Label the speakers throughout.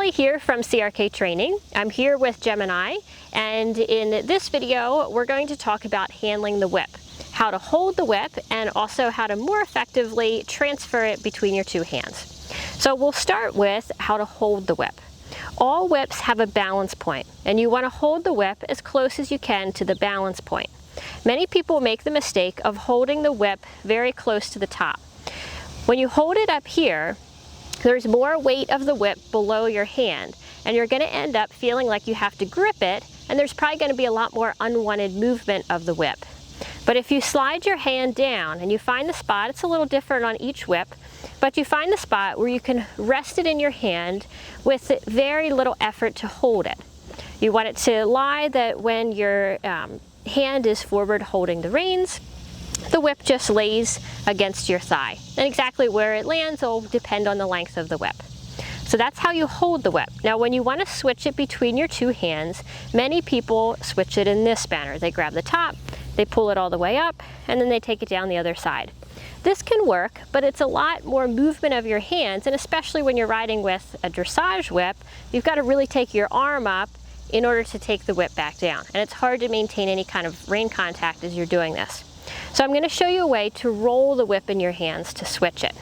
Speaker 1: Kelly here from CRK Training. I'm here with Gemini, and in this video we're going to talk about handling the whip, how to hold the whip, and also how to more effectively transfer it between your two hands. So we'll start with how to hold the whip. All whips have a balance point, and you want to hold the whip as close as you can to the balance point. Many people make the mistake of holding the whip very close to the top. When you hold it up here, there's more weight of the whip below your hand, and you're going to end up feeling like you have to grip it, and there's probably going to be a lot more unwanted movement of the whip. But if you slide your hand down and you find the spot, it's a little different on each whip, but you find the spot where you can rest it in your hand with very little effort to hold it. You want it to lie that when your hand is forward holding the reins, the whip just lays against your thigh. And exactly where it lands will depend on the length of the whip. So that's how you hold the whip. Now when you want to switch it between your two hands, many people switch it in this manner. They grab the top, they pull it all the way up, and then they take it down the other side. This can work, but it's a lot more movement of your hands, and especially when you're riding with a dressage whip, you've got to really take your arm up in order to take the whip back down. And it's hard to maintain any kind of rein contact as you're doing this. So I'm going to show you a way to roll the whip in your hands to switch it.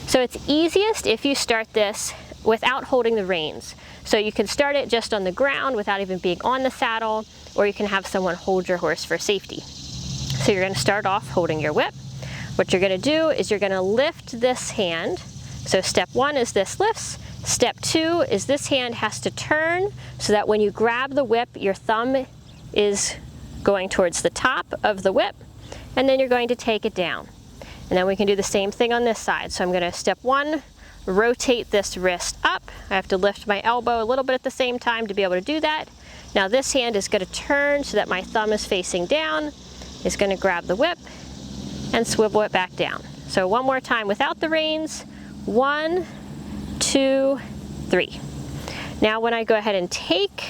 Speaker 1: So it's easiest if you start this without holding the reins. So you can start it just on the ground without even being on the saddle, or you can have someone hold your horse for safety. So you're going to start off holding your whip. What you're going to do is you're going to lift this hand. So step one is this lifts. Step two is this hand has to turn so that when you grab the whip, your thumb is going towards the top of the whip, and then you're going to take it down. And then we can do the same thing on this side. So I'm going to step one, rotate this wrist up. I have to lift my elbow a little bit at the same time to be able to do that. Now this hand is going to turn so that my thumb is facing down. It's going to grab the whip and swivel it back down. So one more time without the reins. 1, 2, 3. Now when I go ahead and take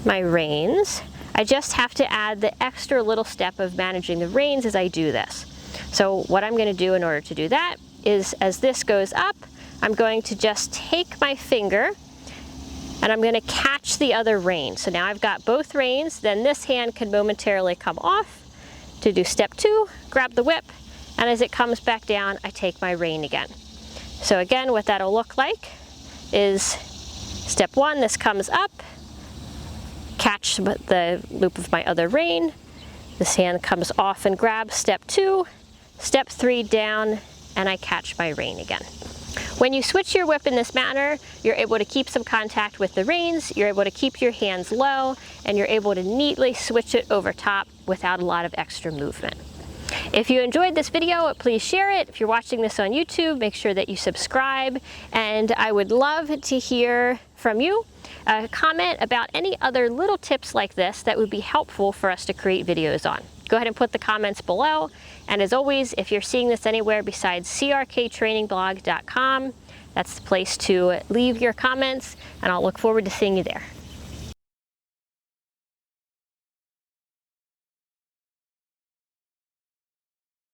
Speaker 1: my reins, I just have to add the extra little step of managing the reins as I do this. So what I'm going to do in order to do that is, as this goes up, I'm going to just take my finger and I'm going to catch the other rein. So now I've got both reins, then this hand can momentarily come off to do step two, grab the whip, and as it comes back down, I take my rein again. So again, what that'll look like is step one, this comes up, catch the loop of my other rein, this hand comes off and grabs step two, step three down, and I catch my rein again. When you switch your whip in this manner, you're able to keep some contact with the reins, you're able to keep your hands low, and you're able to neatly switch it over top without a lot of extra movement. If you enjoyed this video, please share it. If you're watching this on YouTube, make sure that you subscribe, and I would love to hear from you. Comment about any other little tips like this that would be helpful for us to create videos on. Go ahead and put the comments below. And as always, if you're seeing this anywhere besides crktrainingblog.com, that's the place to leave your comments, and I'll look forward to seeing you there.